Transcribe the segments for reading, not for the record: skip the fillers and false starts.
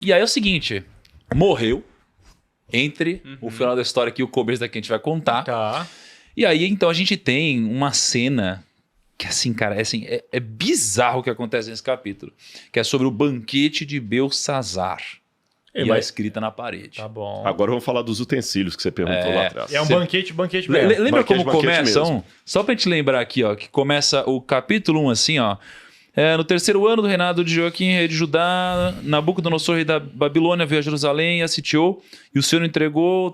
E aí é o seguinte, morreu entre o final da história aqui e o começo daqui a gente vai contar. Tá. E aí, então, a gente tem uma cena que, assim, cara, é bizarro o que acontece nesse capítulo. Que é sobre o banquete de Belsazar. E a escrita na parede. Tá bom. Agora vamos falar dos utensílios que você perguntou lá atrás. É um banquete mesmo. Lembra como Banquete começa mesmo. Só pra gente lembrar aqui, ó, que começa o capítulo 1 assim, ó. No terceiro ano do reinado de Joaquim, rei de Judá, Nabucodonosor, rei da Babilônia, veio a Jerusalém e a sitiou, e o Senhor entregou,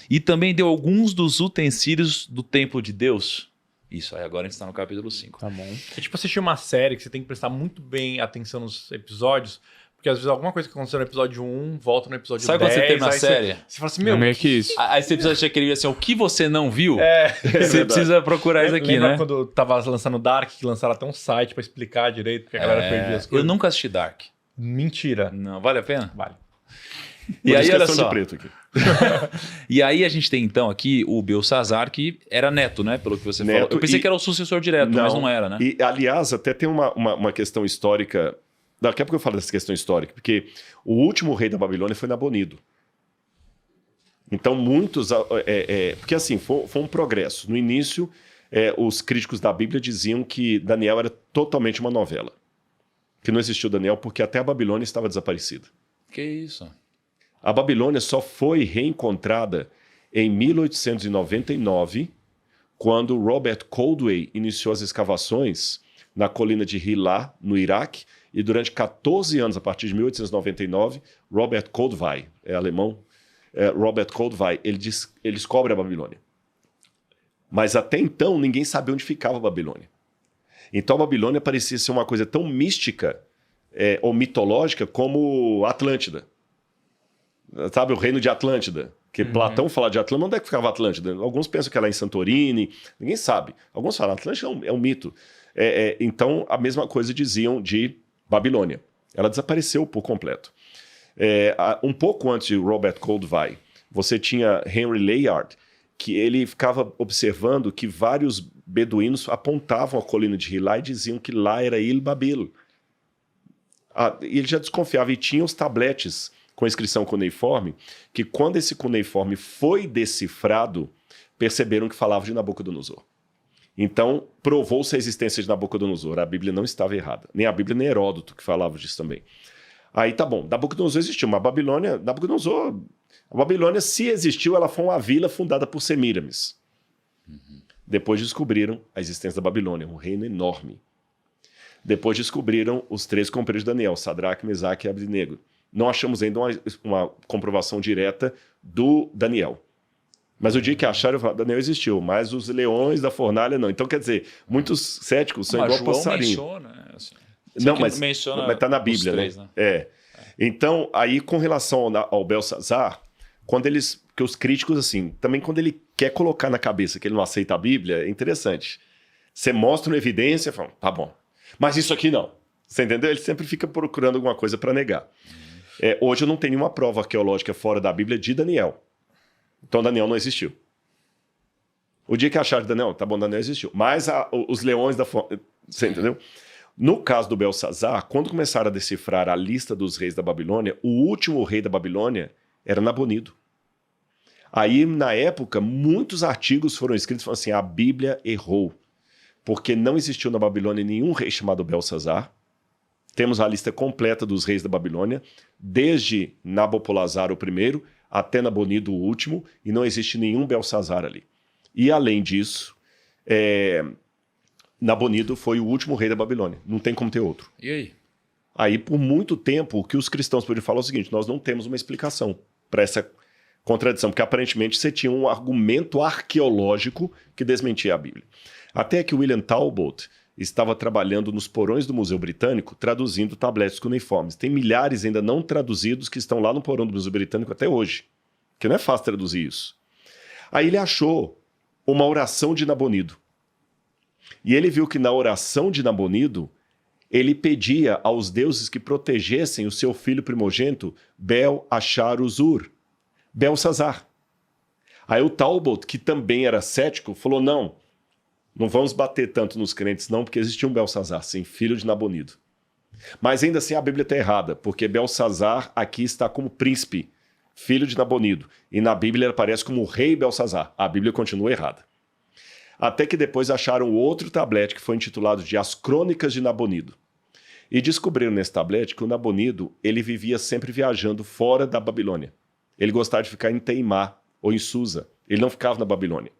e também deu alguns dos utensílios do templo de Deus. Isso, aí agora a gente está no capítulo 5. Tá bom. É tipo assistir uma série que você tem que prestar muito bem atenção nos episódios, porque às vezes alguma coisa que aconteceu no episódio 1 volta no episódio 10. Sabe quando você termina a série? Você fala assim, meu... É meio que isso. Aí você precisa achar aquele assim, o que você não viu, você verdade. precisa procurar isso aqui, Lembra né? quando tava lançando Dark, que lançaram até um site pra explicar direito, porque a galera perdia as Eu coisas? nunca assisti Dark. Mentira. Não, vale a pena? Vale. E aí, olha questão só. de preto aqui. E aí a gente tem então aqui o Belsazar, que era neto, né? Pelo que você falou. Eu pensei que era o sucessor direto, mas não era, né? E, aliás, até tem uma questão histórica. Daqui a pouco eu falo dessa questão histórica, porque o último rei da Babilônia foi Nabonido. Então, muitos. Porque assim, foi um progresso. No início, os críticos da Bíblia diziam que Daniel era totalmente uma novela. Que não existiu Daniel porque até a Babilônia estava desaparecida. Que isso? A Babilônia só foi reencontrada em 1899, quando Robert Coldway iniciou as escavações na colina de Hilá, no Iraque, e durante 14 anos, a partir de 1899, Robert Coldway, alemão, Robert Coldway, ele descobre a Babilônia. Mas até então, ninguém sabia onde ficava a Babilônia. Então a Babilônia parecia ser uma coisa tão mística ou mitológica como Atlântida. Sabe, o reino de Atlântida, que Platão fala de Atlântida. Onde é que ficava Atlântida? Alguns pensam que ela é em Santorini, ninguém sabe. Alguns falam, Atlântida é um mito. Então, a mesma coisa diziam de Babilônia. Ela desapareceu por completo. Um pouco antes de Robert Coldway, você tinha Henry Layard, que ele ficava observando que vários beduínos apontavam a colina de Hilá e diziam que lá era Il-Babil. E ele já desconfiava, e tinha os tabletes com inscrição cuneiforme, que quando esse cuneiforme foi decifrado, perceberam que falava de Nabucodonosor. Então, provou-se a existência de Nabucodonosor. A Bíblia não estava errada. Nem a Bíblia, nem Heródoto, que falava disso também. Aí tá bom, Nabucodonosor existiu, mas a Babilônia, se existiu, ela foi uma vila fundada por Semíramis. Depois descobriram a existência da Babilônia, um reino enorme. Depois descobriram os 3 companheiros de Daniel, Sadraque, Mesaque e Abednego. Não achamos ainda uma comprovação direta do Daniel. Mas o dia que acharam, Daniel existiu, mas os leões da fornalha não. Então, quer dizer, muitos céticos são igual passarinho. Menciona, assim. Não, mas está na Bíblia, os 3, né? Então, aí, com relação ao Belsazar, que os críticos, assim, também quando ele quer colocar na cabeça que ele não aceita a Bíblia, é interessante. Você mostra uma evidência e fala, tá bom. Mas isso aqui não. Você entendeu? Ele sempre fica procurando alguma coisa para negar. Hoje eu não tenho nenhuma prova arqueológica fora da Bíblia de Daniel. Então Daniel não existiu. O dia que acharam Daniel, tá bom, Daniel existiu. Mas os leões da... Você entendeu? No caso do Belsazar, quando começaram a decifrar a lista dos reis da Babilônia, o último rei da Babilônia era Nabonido. Aí, na época, muitos artigos foram escritos falando assim, a Bíblia errou, porque não existiu na Babilônia nenhum rei chamado Belsazar. Temos a lista completa dos reis da Babilônia, desde Nabopolassar o primeiro até Nabonido o último, e não existe nenhum Belsazar ali. E, além disso, Nabonido foi o último rei da Babilônia. Não tem como ter outro. E aí? Aí, por muito tempo, o que os cristãos podiam falar é o seguinte, nós não temos uma explicação para essa contradição, porque aparentemente você tinha um argumento arqueológico que desmentia a Bíblia. Até que William Talbot estava trabalhando nos porões do Museu Britânico, traduzindo tabletes cuneiformes. Tem milhares ainda não traduzidos que estão lá no porão do Museu Britânico até hoje, que não é fácil traduzir isso. Aí ele achou uma oração de Nabonido. E ele viu que na oração de Nabonido, ele pedia aos deuses que protegessem o seu filho primogênito, Bel-Achar-Uzur, Belsazar. Aí o Talbot, que também era cético, falou, não vamos bater tanto nos crentes não, porque existia um Belsazar, sim, filho de Nabonido. Mas ainda assim a Bíblia está errada, porque Belsazar aqui está como príncipe, filho de Nabonido. E na Bíblia ele aparece como o rei Belsazar. A Bíblia continua errada. Até que depois acharam outro tablete que foi intitulado de As Crônicas de Nabonido. E descobriram nesse tablete que o Nabonido ele vivia sempre viajando fora da Babilônia. Ele gostava de ficar em Teimá ou em Susa. Ele não ficava na Babilônia.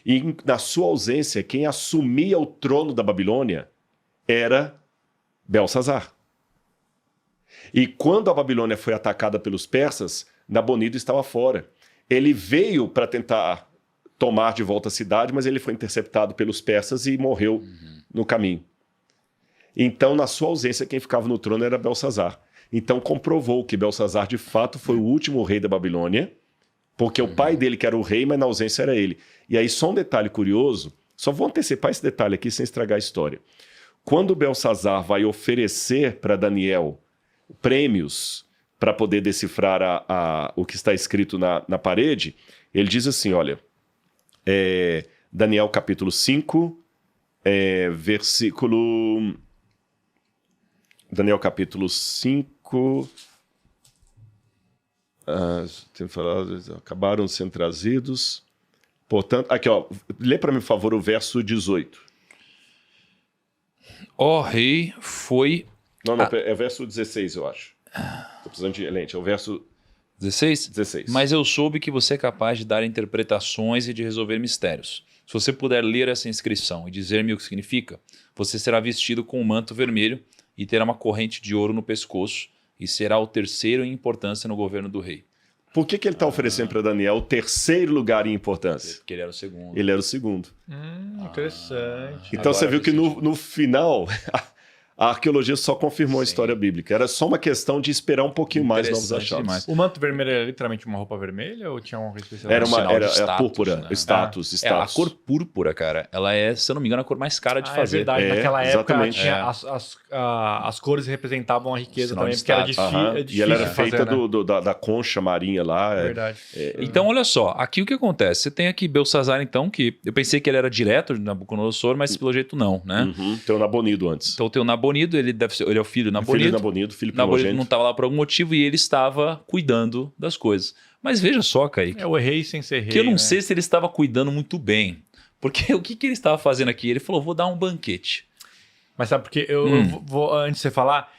E na sua ausência, quem assumia o trono da Babilônia era Belsazar. E quando a Babilônia foi atacada pelos persas, Nabonido estava fora. Ele veio para tentar tomar de volta a cidade, mas ele foi interceptado pelos persas e morreu no caminho. Então, na sua ausência, quem ficava no trono era Belsazar. Então, comprovou que Belsazar, de fato, foi o último rei da Babilônia, porque o pai dele que era o rei, mas na ausência era ele. E aí, só um detalhe curioso, só vou antecipar esse detalhe aqui sem estragar a história. Quando Belsazar vai oferecer para Daniel prêmios para poder decifrar o que está escrito na parede, ele diz assim, olha, Daniel capítulo 5, versículo... Daniel capítulo 5... acabaram sendo trazidos. Portanto, aqui, ó, lê para mim, por favor, o verso 18. Ó rei, foi... Não, é o verso 16, eu acho. Tô precisando de lente, é o verso 16? 16. Mas eu soube que você é capaz de dar interpretações e de resolver mistérios. Se você puder ler essa inscrição e dizer-me o que significa, você será vestido com um manto vermelho e terá uma corrente de ouro no pescoço e será o terceiro em importância no governo do rei. Por que ele está oferecendo para Daniel o terceiro lugar em importância? Porque ele era o segundo. Ele era o segundo. Interessante. Então Agora você viu que faz sentido. no final... A arqueologia só confirmou a Sim. história bíblica. Era só uma questão de esperar um pouquinho mais novos Interessante achados. demais. O manto vermelho era literalmente uma roupa vermelha ou tinha uma coisa especial? Era Um sinal de era status, púrpura, né? status. A cor púrpura, cara, ela é, se eu não me engano, a cor mais cara de É fazer. verdade, É, naquela época exatamente. tinha as cores representavam a riqueza Sinal também, de porque era status. Aham. difícil. E ela era de fazer, feita né? da concha marinha lá. Verdade. Então, olha só, aqui o que acontece? Você tem aqui Belsazar, então, que eu pensei que ele era direto de Nabucodonosor, mas pelo jeito não, né? Tem o Nabonido antes. Então tem o Nabonido, ele é o filho do Nabonido. Filho de Nabonido, filho Nabonido não primogênito. estava lá por algum motivo e ele estava cuidando das coisas. Mas veja só, Kaique, Eu errei sem ser rei. que eu não né? sei se ele estava cuidando muito bem. Porque o que ele estava fazendo aqui? Ele falou, vou dar um banquete. Mas sabe porque eu vou, antes de você falar,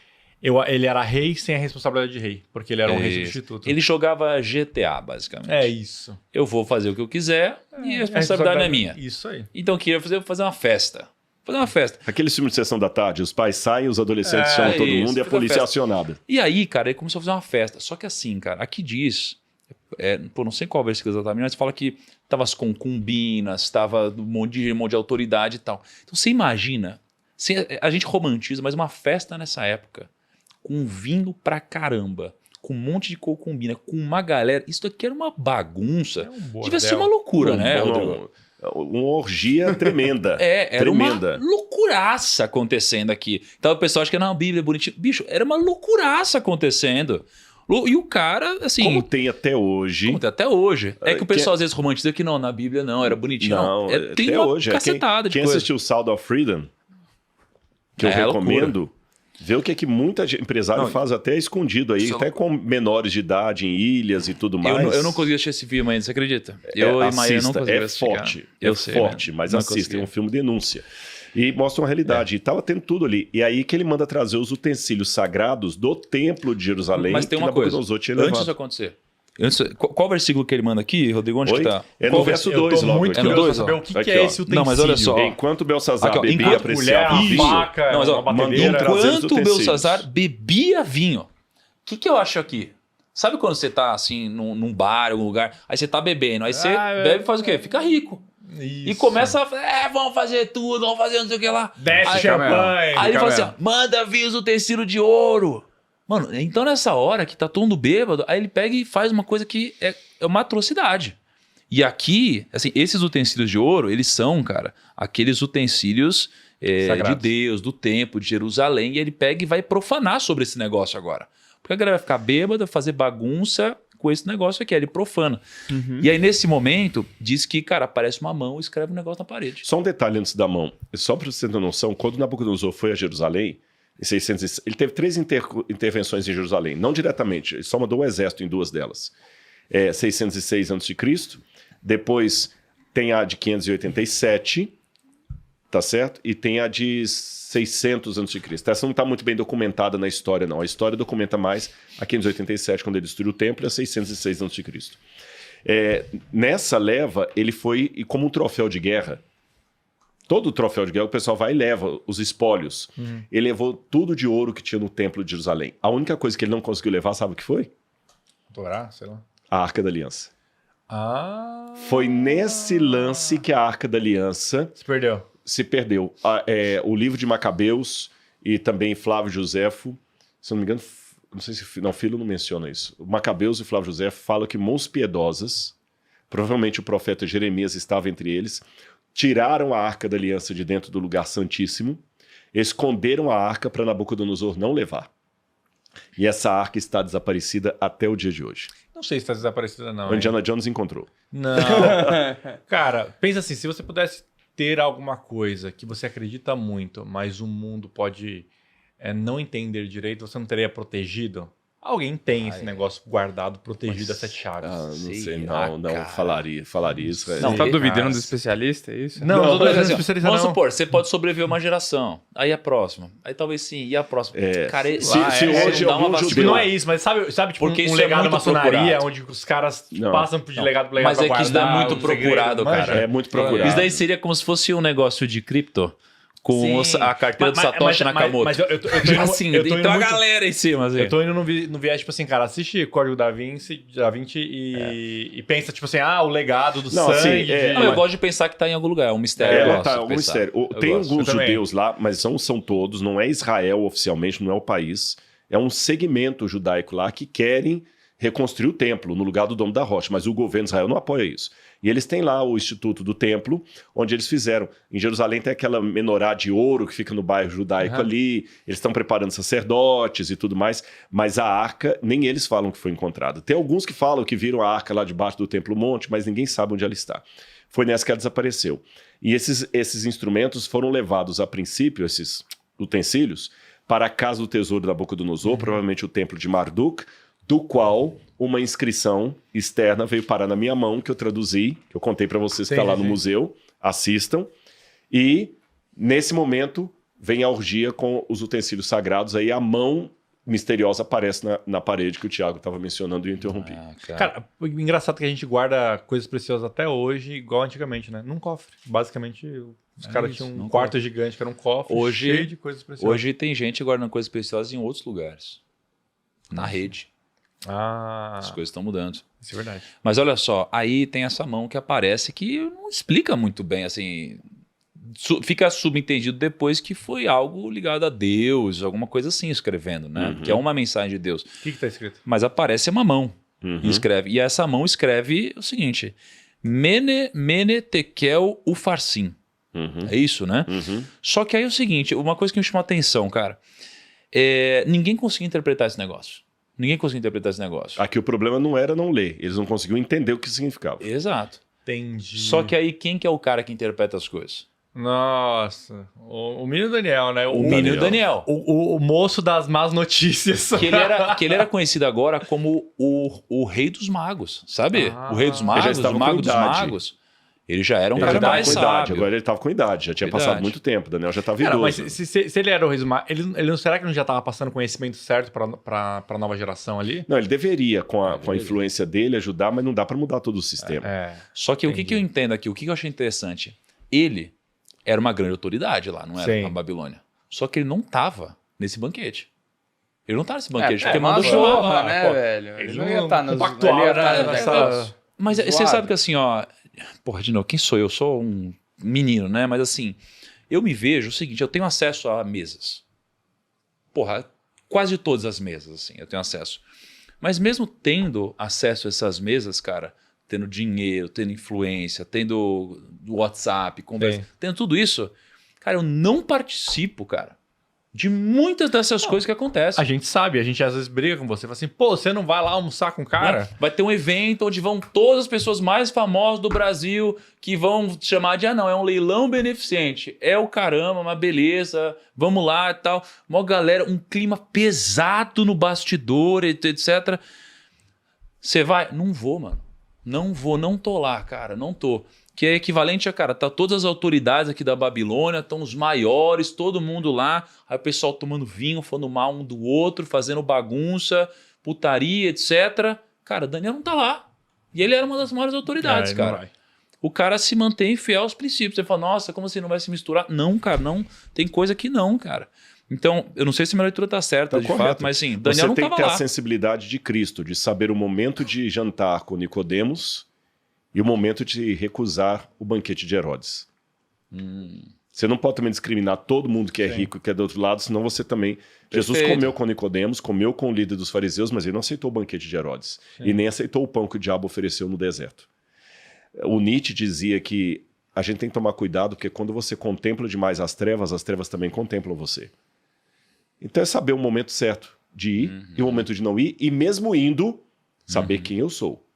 ele era rei sem a responsabilidade de rei, porque ele era um rei substituto. Ele jogava GTA, basicamente. É isso. Eu vou fazer o que eu quiser e a responsabilidade não é minha. Isso aí. Então o que eu ia fazer uma festa. Fazer uma festa. Aquele filme de sessão da tarde, os pais saem, os adolescentes chamam todo isso, mundo e a fica polícia é festa. acionada. E aí, cara, ele começou a fazer uma festa. Só que assim, cara, aqui diz... não sei qual versículo exatamente, mas fala que tava as concubinas, tava um monte de autoridade e tal. Então você imagina, a gente romantiza, mas uma festa nessa época, com vinho pra caramba, com um monte de concubina, com uma galera. Isso daqui era uma bagunça. Devia ser uma loucura, né, Rodrigo? Uma orgia tremenda. Era tremenda. uma loucuraça acontecendo aqui. Então o pessoal acha que não, a Bíblia é bonitinho. Bicho, era uma loucuraça acontecendo. E o cara, assim... Como tem até hoje. Como tem até hoje. É que o pessoal Que- às vezes romantiza que não, na Bíblia não, era bonitinho. Não, Tem até uma hoje. cacetada de Quem coisa. assistiu Sound of Freedom, que eu É recomendo, vê o que é que muita empresário Não, faz até escondido aí, isso- até com menores de idade em ilhas e tudo mais. Eu não consegui assistir esse filme ainda, você acredita? Eu e Maia não assista, conseguimos é assistir, forte, cara. Eu é sei, forte, né? mas Não assista, consegui. é um filme denúncia. E mostra uma realidade. E tava tendo tudo ali. E aí que ele manda trazer os utensílios sagrados do templo de Jerusalém. Mas tem que uma coisa, Nabucodonosor tinha antes levado. disso acontecer. Qual versículo que ele manda aqui, Rodrigo? Onde Oi? que tá? É no Qual verso versículo? 2 Eu tô logo. muito É no curioso dois, pra saber ó. o que Aqui, é ó. esse utensílio. Não, mas olha só. Enquanto Belsazar Aqui, ó, bebia, enquanto apreciava colher, vinho, faca, Não, mas, ó, uma batedeira. mandou trazer os enquanto o utensílios. Belsazar bebia vinho, o que eu acho aqui? Sabe quando você tá assim num bar, algum lugar, aí você tá bebendo, aí você bebe e faz o quê? Fica rico. E Isso. começa a vamos fazer tudo, vamos fazer não sei o que lá. Desce Aí- champanhe. Aí ele fala assim, Fica ó, manda vir os utensílios de ouro. Mano, então nessa hora que tá todo mundo bêbado, aí ele pega e faz uma coisa que é uma atrocidade. E aqui, assim, esses utensílios de ouro, eles são, cara, aqueles utensílios de Sagrados. Deus, do templo, de Jerusalém, e ele pega e vai profanar sobre esse negócio agora. Porque a galera vai ficar bêbada, fazer bagunça com esse negócio aqui, aí ele profana. E aí nesse momento, diz que, cara, aparece uma mão e escreve um negócio na parede. Só um detalhe antes da mão. Só para você ter noção, quando Nabucodonosor foi a Jerusalém, Em 606. Ele teve 3 intervenções em Jerusalém, não diretamente, ele só mandou o exército em 2 delas. 606 a.C., depois tem a de 587, tá certo? E tem a de 600 a.C. Essa não está muito bem documentada na história, não. A história documenta mais a 587, quando ele destruiu o templo, e a 606 a.C. Nessa leva, ele foi e como um troféu de guerra. Todo o troféu de guerra, o pessoal vai e leva os espólios. Ele levou tudo de ouro que tinha no templo de Jerusalém. A única coisa que ele não conseguiu levar, sabe o que foi? Torá, sei lá. A Arca da Aliança. Ah. Foi nesse lance que a Arca da Aliança Se perdeu. O livro de Macabeus e também Flávio Joséfo, se não me engano, não sei se... Não, Filo não menciona isso. O Macabeus e Flávio Joséfo falam que mãos piedosas, provavelmente o profeta Jeremias estava entre eles, tiraram a Arca da Aliança de dentro do lugar santíssimo, esconderam a arca para Nabucodonosor não levar. E essa arca está desaparecida até o dia de hoje. Não sei se está desaparecida, não. O Indiana Jones encontrou. Não. Cara, pensa assim, se você pudesse ter alguma coisa que você acredita muito, mas o mundo pode não entender direito, você não teria protegido? Alguém tem esse negócio guardado, protegido a 7 chaves. Não sei, não falaria isso. Não, tá duvidando do especialista, é isso? Não, Mas, assim, especialista vamos não. supor, você pode sobreviver uma geração. Aí a próxima. Aí talvez sim. E a próxima? Cara, se hoje não dá uma algum vacina. Tipo, não é isso, mas sabe tipo, Porque um isso legado é da muito maçonaria, procurado. onde os caras Não. passam de legado para legado Mas pra é que isso daí é guardar muito o segredo, procurado, manja? cara. É muito procurado. Isso daí seria como se fosse um negócio de cripto com Sim. a carteira do Satoshi Nakamoto. Mas eu tô indo, assim, eu tô indo então a muito- galera em cima, assim. Eu tô indo no viés, tipo assim, cara, assiste Código da Vinci e pensa, tipo assim, o legado do Não, sangue. assim, Não, eu gosto de pensar que tá em algum lugar, é um mistério. eu Ela gosto tá, de algum pensar. mistério. Eu Tem gosto. alguns Eu também. judeus lá, mas são todos, não é Israel oficialmente, não é o país. É um segmento judaico lá que querem reconstruir o templo no lugar do Domo da Rocha, mas o governo de Israel não apoia isso. E eles têm lá o Instituto do Templo, onde eles fizeram. Em Jerusalém tem aquela menorá de ouro que fica no bairro judaico ali, eles estão preparando sacerdotes e tudo mais, mas a arca, nem eles falam que foi encontrada. Tem alguns que falam que viram a arca lá debaixo do Templo Monte, mas ninguém sabe onde ela está. Foi nessa que ela desapareceu. E esses instrumentos foram levados a princípio, esses utensílios, para a casa do tesouro da Nabucodonosor, provavelmente o templo de Marduk, do qual uma inscrição externa veio parar na minha mão, que eu traduzi, que eu contei para vocês que está lá no museu, assistam. E, nesse momento, vem a orgia com os utensílios sagrados, aí a mão misteriosa aparece na parede que o Thiago estava mencionando e eu interrompi. Cara, o engraçado é que a gente guarda coisas preciosas até hoje, igual antigamente, né? Num cofre. Basicamente, os caras isso, tinham um num quarto gigante que era um cofre cheio de coisas preciosas. Hoje tem gente guardando coisas preciosas em outros lugares. Na rede. As coisas estão mudando. Isso é verdade. Mas olha só, aí tem essa mão que aparece que não explica muito bem, assim... Fica subentendido depois que foi algo ligado a Deus, alguma coisa assim escrevendo, né? Que é uma mensagem de Deus. O que tá escrito? Mas aparece uma mão e escreve. E essa mão escreve o seguinte: Mene Tekel Ufarsin. É isso, né? Só que aí é o seguinte, uma coisa que me chamou a atenção, cara. Ninguém conseguiu interpretar esse negócio. Aqui o problema não era não ler, eles não conseguiam entender o que significava. Exato. Entendi. Só que aí quem que é o cara que interpreta as coisas? Nossa. O menino Daniel, né? O menino Daniel. O moço das más notícias. Que ele era conhecido agora como o rei dos magos, sabe? O rei dos Ele já magos, o estava mago com dos idade. magos. Ele já era um Ele cara já estava mais com idade, sábio. agora ele estava com idade, já tinha Verdade. passado muito tempo, Daniel já estava Cara, idoso. mas se ele era o rei dos magos, ele não, será que ele já estava passando conhecimento certo para a nova geração ali? Não, ele deveria, com a influência dele, ajudar, mas não dá para mudar todo o sistema. Só que o que eu entendo aqui, o que eu achei interessante? Ele era uma grande autoridade lá, não era? Sim. Na Babilônia. Só que ele não estava nesse banquete. Ele não estava nesse banquete, porque mas mandou chamar. honra, né, pô, velho? ele não não ia estar nos... compactuava, ele ia estar né, nos nessa- negócios. Mas você Zoado. sabe que assim, ó... Porra, de novo, quem sou eu? Eu sou um menino, né? Mas assim, eu me vejo o seguinte, eu tenho acesso a mesas. Porra, quase todas as mesas, assim, eu tenho acesso. Mas mesmo tendo acesso a essas mesas, cara, tendo dinheiro, tendo influência, tendo WhatsApp, conversa, Sim. tendo tudo isso, cara, eu não participo, cara. de muitas dessas coisas que acontecem. A gente sabe, a gente às vezes briga com você, fala assim, pô, você não vai lá almoçar com o cara? Vai ter um evento onde vão todas as pessoas mais famosas do Brasil que vão chamar de, não, é um leilão beneficente. É o caramba, uma beleza, vamos lá e tal. Uma galera, um clima pesado no bastidor, etc. Você vai? Não vou, mano. Não vou, não tô lá, cara, não tô. Que é equivalente a, cara, tá todas as autoridades aqui da Babilônia, estão os maiores, todo mundo lá, aí o pessoal tomando vinho, falando mal um do outro, fazendo bagunça, putaria, etc. Cara, Daniel não tá lá. E ele era uma das maiores autoridades, ele não cara. vai. O cara se mantém fiel aos princípios. Você fala, nossa, como assim não vai se misturar? Não, cara, não. Tem coisa que não, cara. Então, eu não sei se minha leitura tá certa, de correto. fato, mas sim, Daniel não Você tem tava que ter lá. a sensibilidade de Cristo, de saber o momento de jantar com Nicodemos e o momento de recusar o banquete de Herodes. Você não pode também discriminar todo mundo que é rico e que é do outro lado, senão você também... Jesus comeu com Nicodemos, comeu com o líder dos fariseus, mas ele não aceitou o banquete de Herodes. E nem aceitou o pão que o diabo ofereceu no deserto. O Nietzsche dizia que a gente tem que tomar cuidado, porque quando você contempla demais as trevas também contemplam você. Então é saber o momento certo de ir e o momento de não ir, e mesmo indo, saber quem eu sou.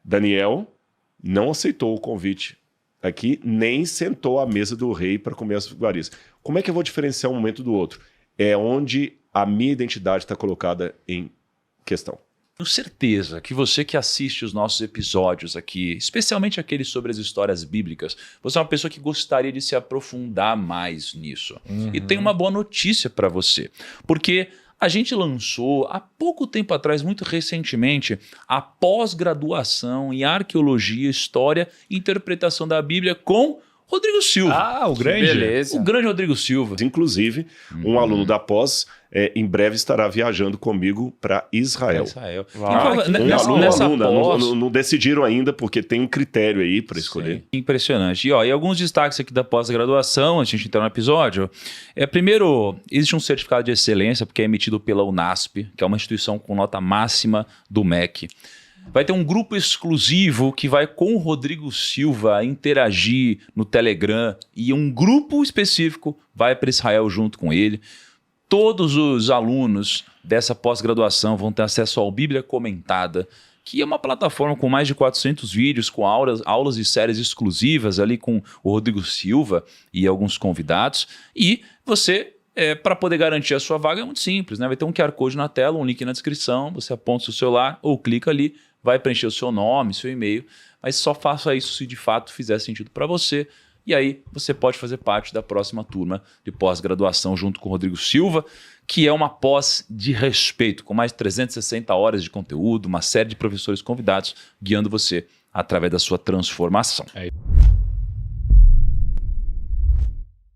Daniel não aceitou o convite aqui, nem sentou à mesa do rei para comer as iguarias. Como é que eu vou diferenciar um momento do outro? É onde a minha identidade está colocada em questão. Tenho certeza que você que assiste os nossos episódios aqui, especialmente aqueles sobre as histórias bíblicas, você é uma pessoa que gostaria de se aprofundar mais nisso. E tem uma boa notícia para você, porque a gente lançou há pouco tempo atrás, muito recentemente, a pós-graduação em Arqueologia, História e Interpretação da Bíblia com Rodrigo Silva. Ah, o grande. Beleza. O grande Rodrigo Silva. Inclusive, um aluno da pós em breve estará viajando comigo para Israel. Israel. Uau. Nessa Aluna, pós... não decidiram ainda, porque tem um critério aí para escolher. Sim, impressionante. E alguns destaques aqui da pós-graduação, antes de a gente entrar no episódio. Primeiro, existe um certificado de excelência, porque é emitido pela UNASP, que é uma instituição com nota máxima do MEC. Vai ter um grupo exclusivo que vai com o Rodrigo Silva interagir no Telegram, e um grupo específico vai para Israel junto com ele. Todos os alunos dessa pós-graduação vão ter acesso ao Bíblia Comentada, que é uma plataforma com mais de 400 vídeos, com aulas e séries exclusivas ali com o Rodrigo Silva e alguns convidados. E você, para poder garantir a sua vaga, é muito simples, né? Vai ter um QR Code na tela, um link na descrição, você aponta o seu celular ou clica ali, vai preencher o seu nome, seu e-mail, mas só faça isso se de fato fizer sentido para você. E aí você pode fazer parte da próxima turma de pós-graduação junto com o Rodrigo Silva, que é uma pós de respeito, com mais de 360 horas de conteúdo, uma série de professores convidados guiando você através da sua transformação.